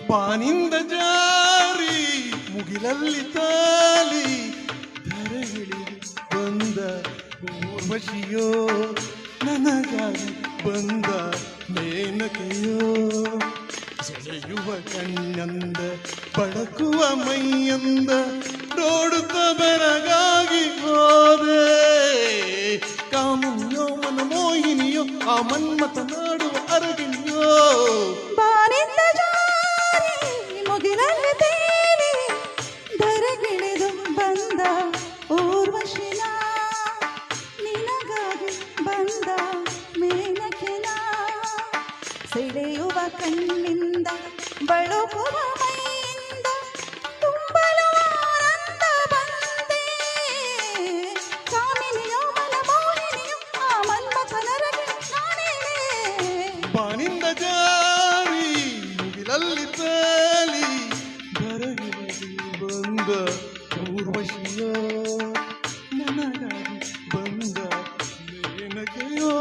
ಬಾನಿಂದ ಜಾರಿ ಮುಗಿಲಲ್ಲಿ ತಾಲಿ ಧರೆಗಿಳಿದು ಬಂದ ಊರ್ವಶಿಯೋ ನನಗಾಗಿ ಬಂದ ಮೇನಕೆಯೋ ಸೆಳೆಯುವ ಕಣ್ಣಂದ ಬಡಕುವ ಮೈಯಂದ ನೋಡುತ್ತ ಬೆರಗಾಗಿ ಹೋದೆ ಕಾಮನಿಯೋ ಮನ ಮೋಹಿನಿಯೋ ಆ ಮನ್ಮತ ನಾಡುವ ಅರಗಿಣಿಯೋ ಬಾನಿಂದ ಜಾರಿ ಮುಗಿಲಲ್ಲಿ ತೇಲಿ ಧರೆಗಿಳಿದು ಬಂದ ಊರ್ವಶಿನ ನಿನಗಾಗಿ ಬಂದ ಮೇನಕೆನ ಸೆಳೆಯುವ ಕಣ್ಣಿಂದ ಬಳುಕುವ ಮೈಯಿಂದ ತುಂಬಲು ಆನಂದ ಬಂದೆ ಕಾಮಿನಿಯೋ ಮನ ಮೋಹಿನಿಯೋ ಆ ಮನ್ಮಥನರಗಿಣಿ ನಾನೇನೆ ಬಾನಿಂದ ಜಾರಿ ಮುಗಿಲಲ್ಲಿ ತೇಲಿ ಧರೆಗಿಳಿದು ಬಂದ ಊರ್ವಶಿಯೋ ನನಗಾಗಿ ಬಂದ ಮೇನಕೆಯೋ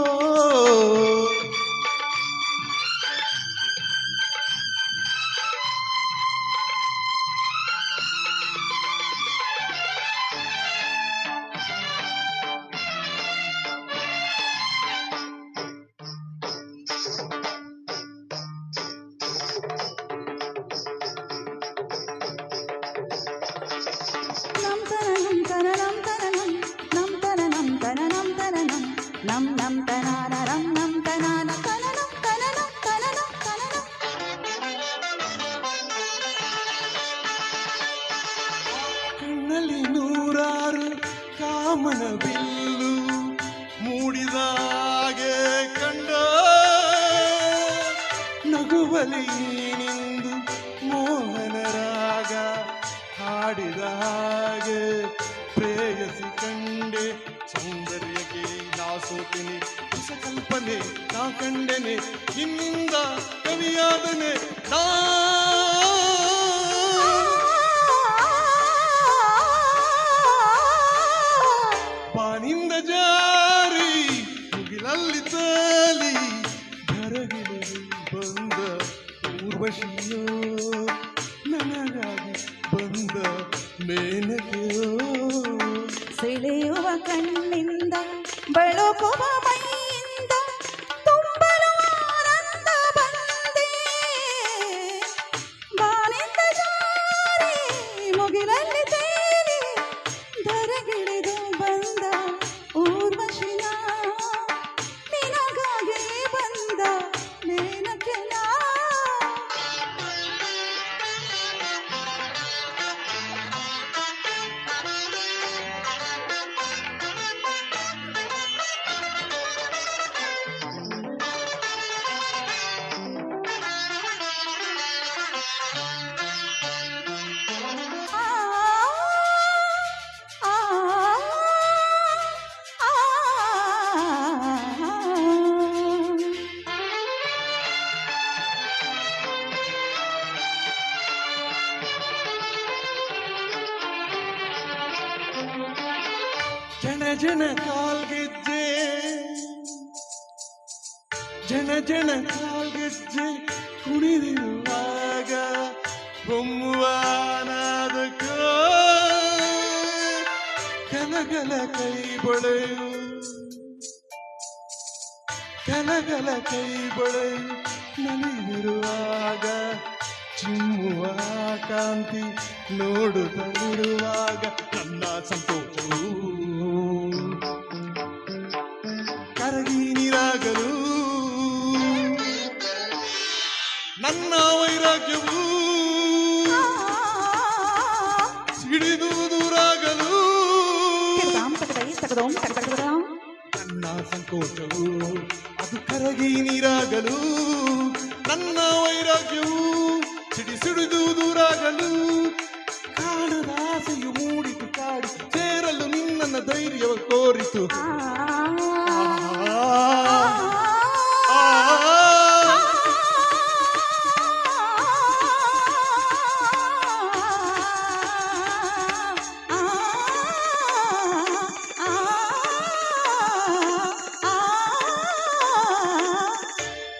ಕಣ್ಣಲ್ಲಿ ನೂರಾರು ಕಾಮನ ಬಿಲ್ಲು ಮೂಡಿದಾಗೆ ಕಂಡ ನಗುವಲಿ ನಿಂದು ಮೋಹನ ರಾಗ ಹಾಡಿದ ಹಾಗೆ ಪ್ರೇಯಸಿ ಕಂಡೆ ಸೌಂದರ್ಯಕ್ಕೆ ನಾ ಸೋತಿನಿ ಹೊಸ ಕಲ್ಪನೆ ನಾ ಕಂಡೆನೆ ನಿನ್ನಿಂದ ಕವಿಯಾದನೆ ನಾ ಬಾನಿಂದ ಜಾರಿ ಮುಗಿಲಲ್ಲಿ ತೇಲಿ ಧರೆಗಿಳಿದು ಬಂದ ಊರ್ವಶಿಯೋ ನನಗಾಗಿ ಬಂದ ಮೇನಕೆಯೋ ಸೆಳೆಯುವ ಕಣ್ಣಿಂದ ಬಳುಕುವ ಮೈಯಿಂದ ತುಂಬಲು ಆನಂದ ಬಂದೆ ಬಾನಿಂದ ಜಾರಿ ಮುಗಿಲಲ್ಲಿ ತೇಲಿ ಧರೆಗಿಳಿದು ಬಂದ ಊರ್ವಶಿನ ನಿನಗಾಗಿ ಬಂದ ಮೇನಕೆನ ಜನ ಜನ ಕಾಲ್ಗೆಜ್ಜೆ ಜನ ಜನ ಕಾಲ್ಗೆಜ್ಜೆ ಕುಣಿದಿರುವಾಗ ಬೊಮ್ಮುವಾನಾದಕ ಕಲಗಲ ಕೈ ಬಳೆಯು ಕಲಗಲ ಕೈ ಬಳೆಯು ನನಗಿರುವಾಗ ಚಿಮ್ಮುವ ಕಾಂತಿ ನೋಡುತ್ತಲಿರುವಾಗ ನನ್ನ ಸಂತೋಷವು ಕರಗಿ ನೀರಾಗಲು ನನ್ನ ವೈರಾಗ್ಯವು ಸಿಡಿದು ದೂರಾಗಲು ನನ್ನ ಸಂತೋಷವು ಅದು ಕರಗಿ ನೀರಾಗಲು ನನ್ನ ವೈರಾಗ್ಯವು ಸಿಡಿದು ದೂರಾಗಲು ತೋರಿತು ಆ, ಆ,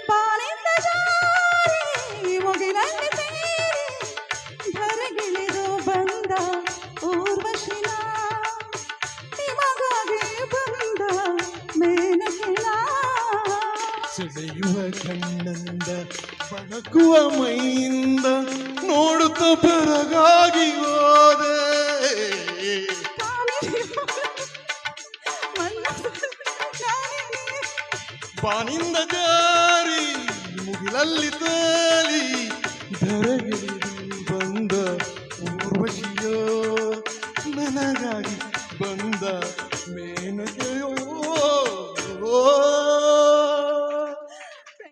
ಬಾಳಿಂದ ಜಾರಿ ಮುಗಿಲಲ್ಲಿ ಸೇರಿ ಧರೆಗಿಳಿದು ಬಂದ ಊರ್ವಶಿನ ನಿಮಗಾಗಿ ಬಂದ ಮೇನಕಿನ ಸೆಳೆಯುವ ಕಣ್ಣಿಂದ ಬಡಕುವ ಮೈಯಿಂದ ನೋಡುತ್ತ ಬೆರಗಾಗಿ ಹೋದೆ ಬಾನಿಂದ ಜಾರಿ ಮುಗಿಲಲ್ಲಿ ತೇಲಿ ಧರೆಗಿಳಿದು ಬಂದ ಊರ್ವಶಿಯೋ ನನಗಾಗಿ ಬಂದ ಮೇನಕೆ